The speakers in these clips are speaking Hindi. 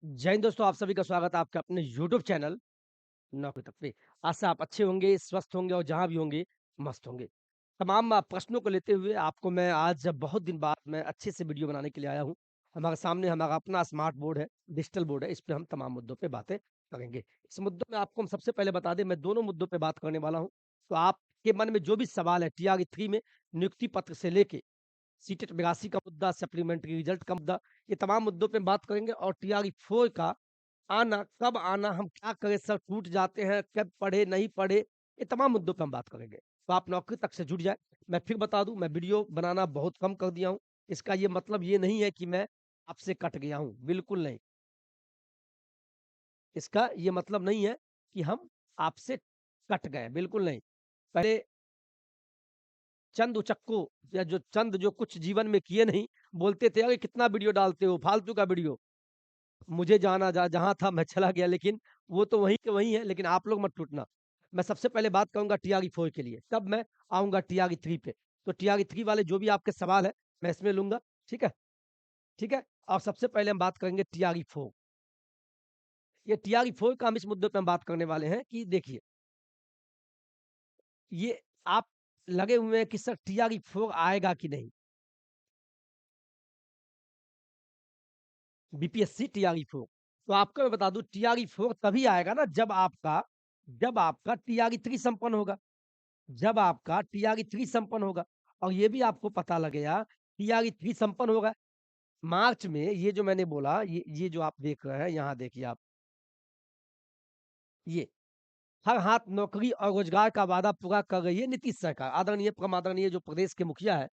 जय हिंद दोस्तों, आप सभी का स्वागत है आपके अपने यूट्यूब चैनल नौकरी तक पे। आशा आप अच्छे होंगे, स्वस्थ होंगे और जहाँ भी होंगे, मस्त होंगे। तमाम प्रश्नों को लेते हुए आपको मैं आज बहुत दिन बाद मैं अच्छे से वीडियो बनाने के लिए आया हूँ। हमारे सामने हमारा अपना स्मार्ट बोर्ड है, डिजिटल बोर्ड है, इस पे हम तमाम मुद्दों पे बातें करेंगे। इस मुद्दों में आपको हम सबसे पहले बता दें, मैं दोनों मुद्दों पे बात करने वाला हूँ। तो आपके मन में जो भी सवाल है टीआरई 3 में नियुक्ति पत्र से लेके सीटेट 82 का मुद्दा, सप्लीमेंट्री रिजल्ट का मुद्दा, ये तमाम मुद्दों पे बात करेंगे और टीआरई 4 का आना, कब आना, हम क्या करें सर टूट जाते हैं, कब पढ़े, नहीं पढ़े, ये तमाम मुद्दों पे हम बात करेंगे। तो आप नौकरी तक से जुड़ जाएँ। मैं फिर बता दूँ, मैं वीडियो बनाना बहुत कम कर दिया हूँ। इसका ये मतलब ये नहीं है कि मैं आपसे कट गया हूँ, बिल्कुल नहीं। इसका ये मतलब नहीं है कि हम आपसे कट गए, बिल्कुल नहीं। पहले चंद उचक्कों या जो कुछ जीवन में किए नहीं, बोलते थे, "अरे! कितना वीडियो डालते हो, फालतू का वीडियो।" मुझे जाना जहाँ था मैं चला गया, लेकिन वो तो वहीं के वहीं है, लेकिन आप लोग मत टूटना। मैं सबसे पहले बात करूँगा टीआरई 4 के लिए, तब मैं आऊँगा टीआरई 3 पे। तो टीआरई 3 वाले जो भी आपके सवाल हैं, मैं इसमें लूँगा, ठीक है? ठीक है? और सबसे पहले हम बात करेंगे टीआरई 4। ये टीआरई 4 का हम इस मुद्दे पे हम बात करने वाले हैं कि देखिए, ये आप लगे हुए हैं कि सर टीआरई 4 आएगा कि नहीं? BPSC TRE 4। तो आपको मैं बता दूँ टीआरई 4 तभी आएगा ना जब आपका टीआरई 3 संपन्न होगा। जब आपका टीआरई 3 संपन्न होगा और ये भी आपको पता लगेगा टीआरई 3 संपन्न होगा मार्च में। ये जो मैंने बोला, ये जो आप देख रहे हैं, यहाँ देखिए आप, ये हर हाथ नौकरी और रोजगार का वादा पूरा कर रही है नीतीश सरकार। आदरणीय परम आदरणीय जो प्रदेश के मुखिया है,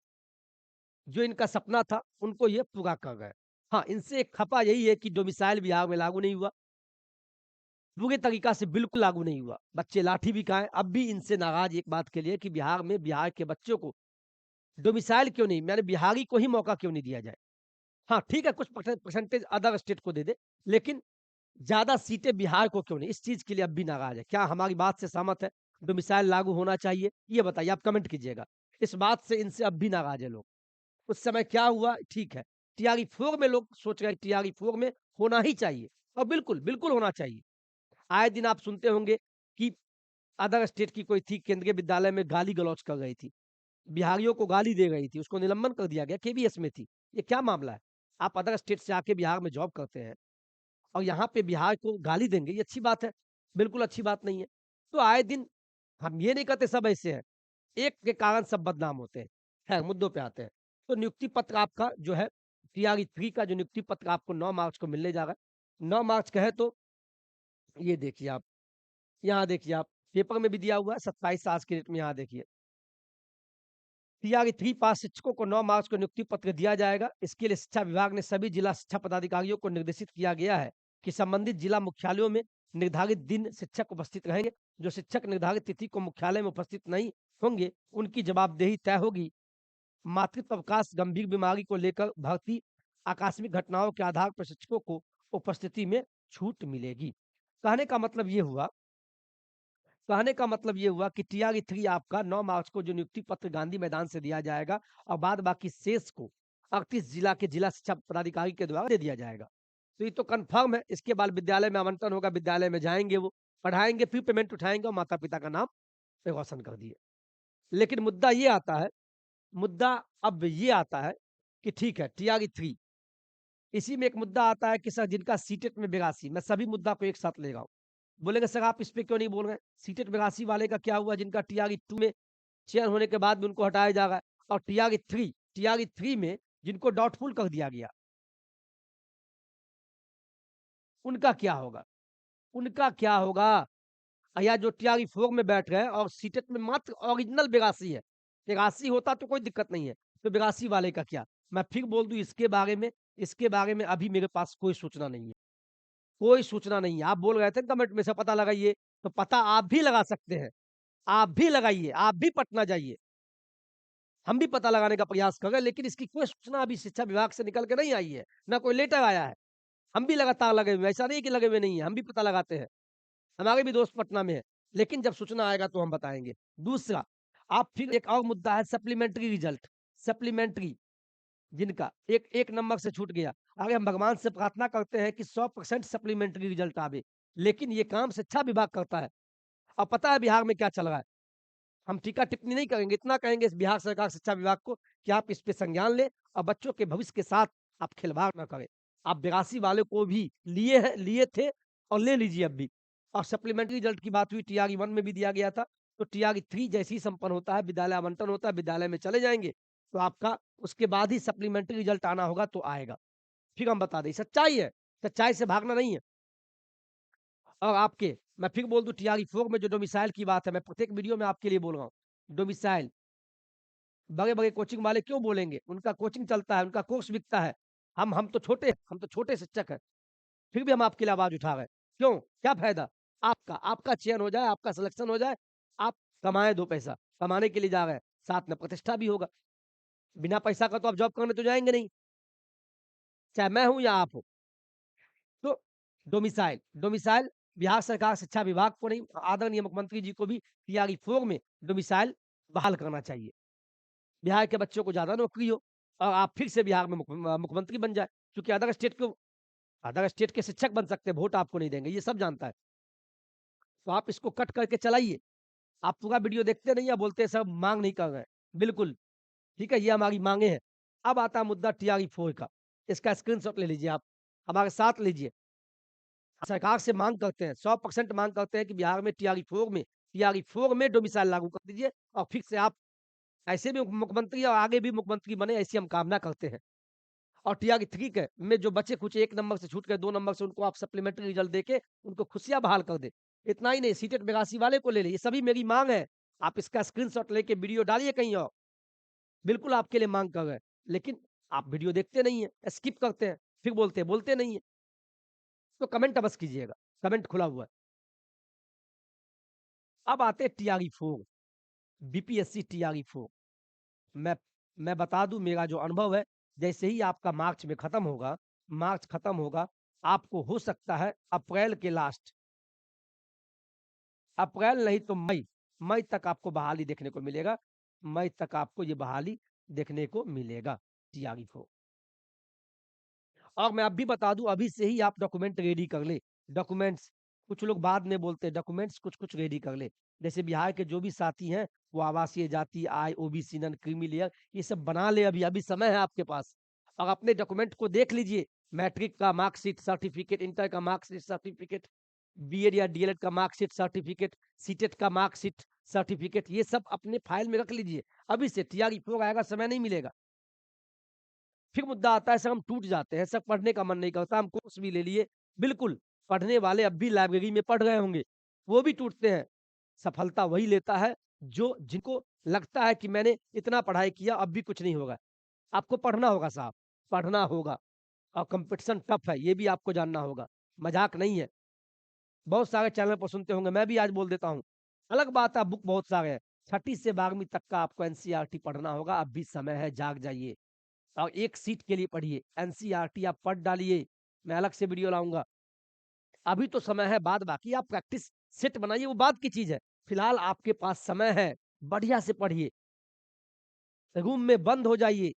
जो इनका सपना था, उनको ये पूरा कर गए। हाँ, इनसे एक खपा यही है कि डोमिसाइल बिहार में लागू नहीं हुआ। पूरे तरीका से बिल्कुल लागू नहीं हुआ। बच्चे लाठी भी खाएँ, अब भी इनसे नाराज़ एक बात के लिए कि बिहार में बिहार के बच्चों को डोमिसाइल क्यों नहीं, यानी बिहारी को ही मौका क्यों नहीं दिया जाए? हाँ, ठीक है, कुछ परसेंटेज अदर स्टेट को दे दे, लेकिन ज़्यादा सीटें बिहार को क्यों नहीं? इस चीज़ के लिए अब भी नाराज़ है। क्या हमारी बात से सहमत है? डोमिसाइल लागू होना चाहिए? ये बताइए, आप कमेंट कीजिएगा। इस बात से इनसे अब भी नाराज़ है लोग। उस समय क्या हुआ? ठीक है, टीआरई 4 में लोग सोच रहे हैं टीआरई 4 में होना ही चाहिए और बिल्कुल, बिल्कुल होना चाहिए। आए दिन आप सुनते होंगे कि अदर स्टेट की कोई थी, केंद्रीय विद्यालय में गाली-गलौच कर रही थी। बिहारियों को गाली दे रही थी, उसको निलंबन कर दिया गया, केवीएस में थी। ये क्या मामला है? आप अदर स्टेट से आके बिहार में जॉब करते हैं और यहाँ पे बिहार को गाली देंगे, ये अच्छी बात है? बिल्कुल अच्छी बात नहीं है। तो आए दिन हम ये नहीं कहते सब ऐसे हैं, एक के कारण सब बदनाम होते हैं। खैर मुद्दों पे आते हैं। तो नियुक्ति पत्र आपका जो है टीआरई 3 का जो नियुक्ति पत्र आपको 9 मार्च को मिलने जा रहा है। 9 मार्च का है तो ये देखिए आप, यहाँ देखिए आप, पेपर में भी दिया हुआ है 27 आज की डेट में, यहाँ देखिए। टीआरई 3 पास शिक्षकों को 9 मार्च को नियुक्ति पत्र दिया जाएगा। इसके लिए शिक्षा विभाग ने सभी जिला शिक्षा पदाधिकारियों को निर्देशित किया गया है कि संबंधित जिला मुख्यालयों में निर्धारित दिन शिक्षक उपस्थित रहेंगे। जो शिक्षक निर्धारित तिथि को मुख्यालय में उपस्थित नहीं होंगे, उनकी जवाबदेही तय होगी। मातृत्व अवकाश, गंभीर बीमारी को लेकर भर्ती, आकस्मिक घटनाओं के आधार पर शिक्षकों को उपस्थिति में छूट मिलेगी। कहने का मतलब ये हुआ कहने का मतलब ये हुआ कि टीआरई 3 आपका 9 मार्च को जो नियुक्ति पत्र गांधी मैदान से दिया जाएगा और बाद बाकी शेष को 38 जिला के जिला शिक्षा पदाधिकारी के द्वारा दे दिया जाएगा। तो ये तो कन्फर्म है, इसके बाद विद्यालय में आवंटन होगा, विद्यालय में जाएँगे वो, पढ़ाएँगे, फिर पेमेंट उठाएँगे और माता-पिता का नाम रोशन कर दिए। लेकिन मुद्दा अब ये आता है कि ठीक है, टीआरई 3, इसी में एक मुद्दा आता है कि सर जिनका सीटेट में 82, मैं सभी मुद्दा को एक साथ ले रहा हूँ। बोलेंगे सर आप इस पे क्यों नहीं बोल रहे हैं? सीटेट 82 वाले का क्या हुआ जिनका टीआरई 2 में चयन होने के बाद भी उनको हटाया जा रहा है, और टीआरई 3 में जिनको डाउटफुल कर दिया गया, उनका क्या होगा? उनका क्या होगा? या जो टीआरई 4 में बैठ गए और सीटेट में मात्र ओरिजिनल 82 है। 83 होता तो कोई दिक्कत नहीं है, तो 82 वाले का क्या? मैं फिर बोल दूँ इसके बारे में अभी मेरे पास कोई सूचना नहीं है। कोई सूचना नहीं है। आप बोल रहे थे कमेंट में से पता लगाइए, तो पता आप भी लगा सकते हैं। आप भी लगाइए, आप भी पटना जाइए। हम भी पता लगाने का प्रयास कर रहे हैं, लेकिन इसकी कोई सूचना अभी शिक्षा विभाग से निकल के नहीं आई है, ना कोई लेटर आया है। हम भी लगातार लगे हुए हैं, ऐसा नहीं है कि लगे हुए नहीं हैं, हम भी पता लगाते हैं। हमारे भी दोस्त पटना में हैं, लेकिन जब सूचना आएगा तो हम बताएँगे। दूसरा, आप फिर एक और मुद्दा है सप्लीमेंट्री रिजल्ट, सप्लीमेंट्री जिनका एक 1 नंबर से छूट गया। अरे हम भगवान से प्रार्थना करते हैं कि 100% सप्लीमेंट्री रिजल्ट आवे, लेकिन ये काम शिक्षा विभाग करता है। अब पता है बिहार में क्या चल रहा है? हम टीका-टिप्पणी नहीं करेंगे, इतना कहेंगे इस बिहार सरकार शिक्षा विभाग को कि आप इस पे संज्ञान लें और बच्चों के भविष्य के साथ आप खिलवाड़ ना करें। आप 82 वाले को भी लिए थे और ले लीजिए अब भी। और सप्लीमेंट्री रिजल्ट की बात हुई, टीआरई 1 में भी दिया गया था, तो टीआरई 3 जैसे ही संपन्न होता है, विद्यालय आवंटन होता है, विद्यालय में चले जाएँगे, तो आपका उसके बाद ही सप्लीमेंट्री रिजल्ट आना होगा तो आएगा। फिर हम बता दें, सच्चाई है, सच्चाई से भागना नहीं है। और आपके मैं फिर बोल दूँ टीआरई 4 में जो डोमिसाइल की बात है, मैं प्रत्येक वीडियो में आपके लिए बोल रहा हूँ। डोमिसाइल, बड़े-बड़े कोचिंग वाले क्यों बोलेंगे? उनका कोचिंग चलता है, उनका कोर्स बिकता है। हम तो छोटे शिक्षक हैं, फिर भी हम आपके लिए आवाज़ उठा रहे हैं। क्यों? क्या फ़ायदा? आपका चयन हो जाए, आपका सिलेक्शन हो जाए, आप कमाएँ 2 पैसा, कमाने के लिए जा रहे हैं, साथ में प्रतिष्ठा भी होगा। बिना पैसा का तो आप जॉब करने तो जाएँगे नहीं, चाहे मैं हूँ या आप हो। तो डोमिसाइल बिहार सरकार शिक्षा विभाग को नहीं, आदरणीय मुख्यमंत्री जी को भी टीआरई 4 में डोमिसाइल बहाल करना चाहिए। बिहार के बच्चों को ज़्यादा नौकरी हो और आप फिर से बिहार में मुख्यमंत्री बन जाए, क्योंकि अदर स्टेट के शिक्षक बन सकते हैं, वोट आपको नहीं देंगे, ये सब जानता है। तो आप इसको कट करके चलाइए। आप पूरा वीडियो देखते नहीं या बोलते हैं सब माँग नहीं कर रहे हैं। बिल्कुल, ठीक है, ये हमारी माँगे हैं। अब आता है मुद्दा टीआरई 4 का, इसका स्क्रीनशॉट ले लीजिए आप, हमारे साथ लीजिए। सरकार से माँग करते हैं, 100% माँग करते हैं कि बिहार में टीआरई 4 में डोमिसाइल लागू कर दीजिए और फिर से आप ऐसे भी मुख्यमंत्री और आगे भी मुख्यमंत्री बने, ऐसी हम कामना करते हैं। और टीआरई 3 के में जो बचे-खुचे 1 नंबर से छूट गए, 2 नंबर से उनको आप सप्लीमेंट्री रिजल्ट देके उनको खुशियाँ बहाल कर दें। इतना ही नहीं, सीटेट 82 वाले को ले लें, ये सभी मेरी माँग है। आप इसका स्क्रीनशॉट लेके वीडियो डालिए कहीं और। बिल्कुल आपके लिए माँग कर रहे हैं, लेकिन आप वीडियो देखते नहीं हैं, स्किप करते हैं, फिर बोलते हैं, बोलते नहीं हैं। तो कमेंट अवश्य कीजिएगा, कमेंट खुला हुआ है। अब आते हैं टीआरई 4, बीपीएससी टीआरई 4। मैं मैं बता दूँ मेरा जो अनुभव है, जैसे ही आपका मार्च खत्म होगा, आपको हो सकता है अप्रैल नहीं तो मई तक आपको बहाली देखने को मिलेगा। मई तक आपको ये बहाली देखने को मिलेगा टीआरई को। और मैं अब भी बता दूँ अभी से ही आप डॉक्यूमेंट रेडी कर लें। डॉक्यूमेंट्स कुछ लोग बाद में बोलते हैं डॉक्यूमेंट्स कुछ-कुछ रेडी कर लें। जैसे बिहार के जो भी साथी हैं, वो आवासीय जाति, आय, ओबीसी, नन क्रीमी लेयर ये सब बना लें अभी, अभी समय है आपके पास। और अपने डॉक्यूमेंट को देख लीजिए, मैट्रिक का मार्कशीट सर्टिफिकेट, इंटर का मार्कशीट सर्टिफिकेट, बीएड या डीएलएड का मार्कशीट सर्टिफिकेट, सीटेट का मार्कशीट सर्टिफिकेट ये सब अपने फाइल में रख लीजिए। अभी से टीआरई 4 आएगा, समय नहीं मिलेगा। फिर मुद्दा आता है सर हम टूट जाते हैं, सर पढ़ने का मन नहीं करता, हम कोर्स भी ले लिए। बिल्कुल, पढ़ने वाले अब भी लाइब्रेरी में पढ़ रहे होंगे, वो भी टूटते हैं। सफलता वही लेता है जो जिनको लगता है कि मैंने इतना पढ़ाई किया अब भी कुछ नहीं होगा। आपको पढ़ना होगा साहब, पढ़ना होगा और कॉम्पिटिशन टफ है, ये भी आपको जानना होगा, मज़ाक नहीं है। बहुत सारे चैनल पर सुनते होंगे, मैं भी आज बोल देता हूँ। अलग बात है बुक बहुत सारे हैं, छठी से 12वीं तक का आपको एनसीईआरटी पढ़ना होगा, अब भी समय है, जाग जाइए। और एक सीट के लिए पढ़िए, एनसीईआरटी आप पढ़ डालिए, मैं अलग से वीडियो लाऊँगा। अभी तो समय है, बाद बाकी आप प्रैक्टिस सेट बनाइए, वो बाद की चीज़ है। फिलहाल आपके पास समय है, बढ़िया से पढ़िए, रूम में बंद हो जाइए,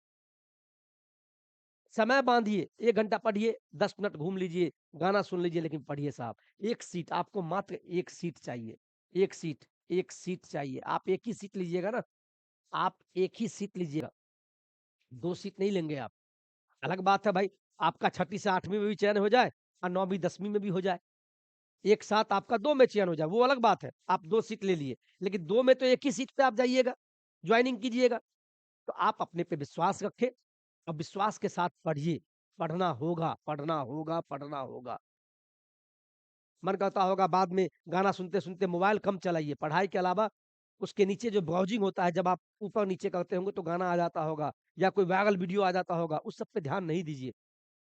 समय बाँधिए, 1 घंटा पढ़िए, 10 मिनट घूम लीजिए, गाना सुन लीजिए, लेकिन पढ़िए साहब। 1 सीट, आपको मात्र 1 सीट चाहिए, 1 सीट, 1 सीट चाहिए। आप 1 ही सीट लीजिएगा ना, आप 1 ही सीट लीजिएगा, 2 सीट नहीं लेंगे आप। अलग बात है भाई, आपका छठी से 8वीं में भी चयन हो जाए और 9वीं 10वीं में भी हो जाए। एक साथ आपका 2 में चयन हो जाए, वो अलग बात है। आप 2 सीट ले लिए, लेकिन 2 में तो 1 ही सीट पे आप जाइएगा, जॉइनिंग कीजिएगा। तो आप अपने पे विश्वास रखें और विश्वास के साथ पढ़िए। पढ़ना होगा, पढ़ना होगा, पढ़ना होगा। मन करता होगा बाद में गाना सुनते-सुनते मोबाइल कम चलाइए। पढ़ाई के अलावा उसके नीचे जो ब्राउज़िंग होता है, जब आप ऊपर-नीचे करते होंगे तो गाना आ जाता होगा या कोई वायरल वीडियो आ जाता होगा, उस सब पे ध्यान नहीं दीजिए।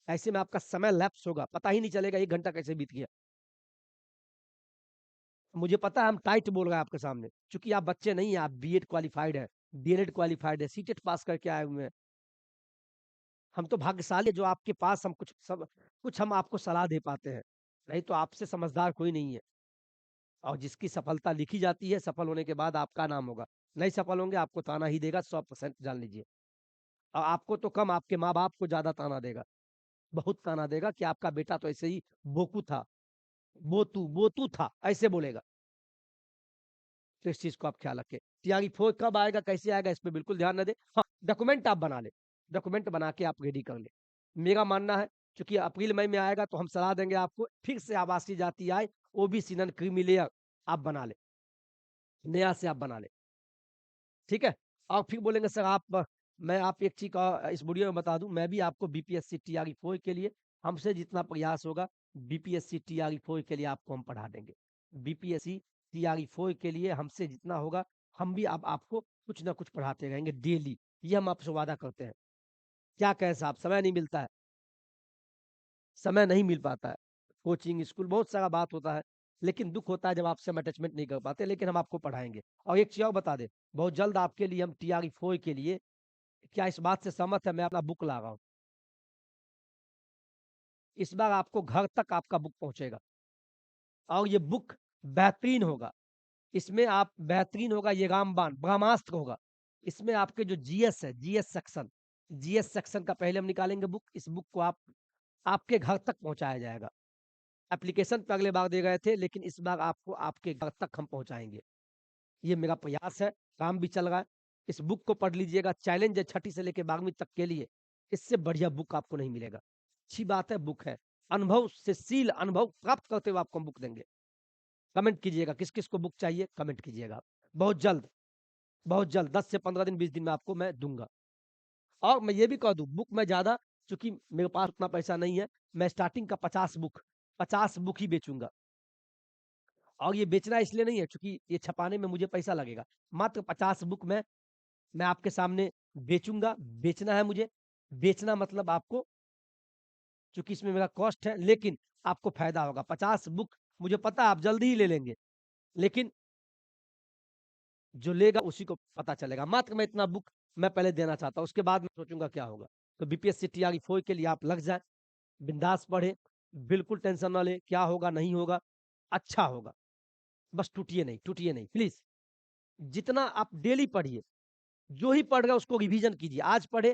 ऐसे में आपका समय लैप्स होगा, पता ही नहीं चलेगा 1 घंटा कैसे बीत गया। मुझे पता है हम टाइट बोल रहे हैं आपके सामने, चूँकि आप बच्चे नहीं हैं, आप बीएड क्वालिफाइड हैं, डीएलएड क्वालिफाइड हैं, सीटेट पास करके आए हुए हैं। हम तो भाग्यशाली हैं जो आपके पास हम कुछ हम आपको सलाह दे पाते हैं, नहीं तो आपसे समझदार कोई नहीं है। और जिसकी सफलता लिखी जाती है, सफल होने के बाद आपका नाम होगा। नहीं सफल होंगे, आपको ताना ही देगा 100% जान लीजिए। और आपको तो कम, आपके माँ-बाप को ज़्यादा ताना देगा। बहुत ताना देगा कि आपका बेटा तो ऐसे ही बोकू था, बोतू बोतू था, ऐसे बोलेगा। तो इस चीज़ को आप ख्याल रखें। तैयारी 4 कब आएगा, कैसे आएगा, इस पे बिल्कुल ध्यान ना दें। हाँ, डॉक्यूमेंट आप बना लें, डॉक्यूमेंट बना के आप रेडी कर लें। मेरा मानना है चूँकि अप्रैल मई में आएगा तो हम सलाह देंगे आपको फिर से आवासीय जाति आए, ओबीसी नॉन क्रीमी लेयर आप बना लें, नया से आप बना लें, ठीक है? और फिर बोलेंगे सर आप मैं आप एक चीज़ इस वीडियो में बता दूँ, मैं भी आपको बीपीएससी टीआरई 4 के लिए हमसे जितना प्रयास होगा, बीपीएससी टीआरई 4 के लिए आपको हम पढ़ा देंगे। बीपीएससी टीआरई 4 के लिए हमसे जितना होगा, हम भी अब आपको कुछ ना कुछ पढ़ाते रहेंगे डेली, ये हम आपसे वादा करते हैं। क्या कहें साहब, समय नहीं मिलता है, समय नहीं मिल पाता है। कोचिंग, स्कूल बहुत सारा बात होता है, लेकिन दुःख होता है जब आपसे हम अटैचमेंट नहीं कर पाते, लेकिन हम आपको पढ़ाएँगे। और एक चीज़ और बता दें, बहुत जल्द आपके लिए हम टीआरई 4 के लिए क्या इस बात से सहमत है, मैं अपना बुक ला रहा हूँ। इस बार आपको घर तक आपका बुक पहुँचेगा और ये बुक बेहतरीन होगा। इसमें आप बेहतरीन होगा, ये रामबाण, ब्रह्मास्त्र होगा। इसमें आपके जो जीएस है, जीएस सेक्शन का पहले हम निकालेंगे बुक। इस बुक को आप आपके घर तक पहुँचाया जाएगा। एप्लीकेशन पे अगले बार दे गए थे, लेकिन इस बार आपको आपके घर तक हम पहुँचाएँगे। ये मेरा प्रयास है, काम भी चल रहा है। इस बुक को पढ़ लीजिएगा, चैलेंज है 6ठी से लेके 12वीं तक के लिए। इससे बढ़िया बुक आपको नहीं मिलेगा। अच्छी बात है, बुक है। अनुभव से सील अनुभव प्राप्त करते हुए आपको हम बुक देंगे। कमेंट कीजिएगा, किस-किस को बुक चाहिए, कमेंट कीजिएगा। बहुत जल्द 10 से 15 दिन, 20 दिन में आपको मैं दूँगा। और मैं ये भी कह दूँ, बुक मैं ज़्यादा चूँकि मेरे पास उतना पैसा नहीं है, मैं स्टार्टिंग का 50 बुक ही बेचूँगा। और ये बेचना इसलिए नहीं है चूँकि ये छपाने में मुझे पैसा लगेगा। मात्र 50 बुक मैं आपके सामने बेचूँगा, बेचना है मुझे। बेचना मतलब आपको चूँकि इसमें मेरा कॉस्ट है, लेकिन आपको फ़ायदा होगा। 50 बुक मुझे पता है आप जल्दी ही ले लेंगे, लेकिन जो लेगा उसी को पता चलेगा। मात्र मैं इतना बुक मैं पहले देना चाहता हूँ, उसके बाद मैं सोचूँगा क्या होगा। तो बीपीएससी टीआरई 4 के लिए आप लग जाएँ, बिंदास पढ़ें, बिल्कुल टेंशन ना लें, क्या होगा, नहीं होगा, अच्छा होगा। बस टूटिए नहीं, प्लीज़। जितना आप डेली पढ़िए, जो ही पढ़ रहे हैं उसको रिवीजन कीजिए। आज पढ़े,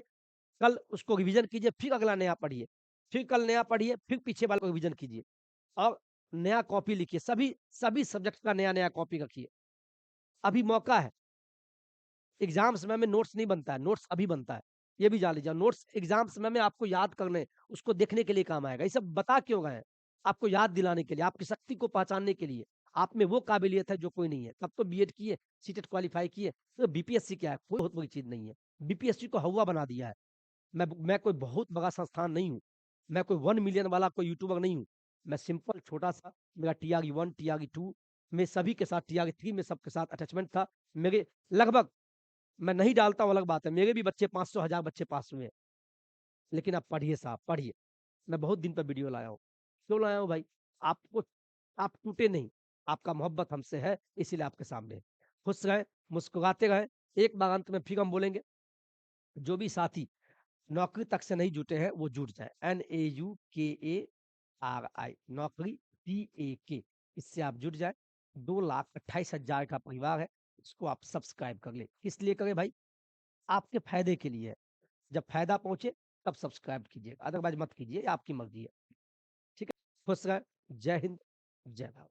कल उसको रिवीजन कीजिए, फिर अगला नया पढ़िए, फिर कल नया पढ़िए, फिर पीछे वाले को रिवीजन कीजिए और नया कॉपी लिखिए। सभी सभी सब्जेक्ट का नया-नया कॉपी रखिए। अभी मौका है। एग्ज़ाम समय में नोट्स नहीं बनता है, नोट्स अभी बनता है। ये भी जान लीजिए, नोट्स एग्ज़ाम समय में आपको याद करने, उसको देखने के लिए काम आएगा। ये सब बता क्यों गए हैं? आपको याद दिलाने के लिए, आपकी शक्ति को पहचानने के लिए। आप में वो काबिलियत है जो कोई नहीं है। तब तो बीएड किए, सीटेट क्वालीफाई किए, तो बीपीएससी क्या है? कोई बहुत बड़ी चीज़ नहीं है। बीपीएससी को हौवा बना दिया है। मैं कोई बहुत बड़ा संस्थान नहीं हूँ। मैं कोई 1 मिलियन वाला कोई यूट्यूबर नहीं हूँ। मैं सिंपल छोटा-सा मेरा टीआरई 1, टीआरई 2 में सभी के साथ टीआरई 3 में सबके साथ अटैचमेंट था। मेरे लगभग मैं नहीं डालता हूँ अलग बात है। मेरे भी बच्चे 500 1000 बच्चे पास हुए हैं। लेकिन आप पढ़िए साहब, पढ़िए। मैं बहुत दिन पे वीडियो लाया हूँ। क्यों लाया हूँ भाई? आपको आप टूटे नहीं। आपका मोहब्बत हमसे है इसीलिए आपके सामने है। खुश रहें, मुस्कुराते रहें। एक बार अंत में फिर हम बोलेंगे, जो भी साथी नौकरी तक से नहीं जुटे हैं वो जुट जाएँ। NAUKARI नौकरी TAK इससे आप जुट जाएँ। 2,28,000 का परिवार है, इसको आप सब्सक्राइब कर लें। किस लिए करें भाई? आपके फ़ायदे के लिए है। जब फ़ायदा पहुँचे तब सब्सक्राइब कीजिएगा, अदरवाइज़ मत कीजिए, ये आपकी मर्ज़ी है। ठीक है? खुश रहें। जय हिंद, जय भारत।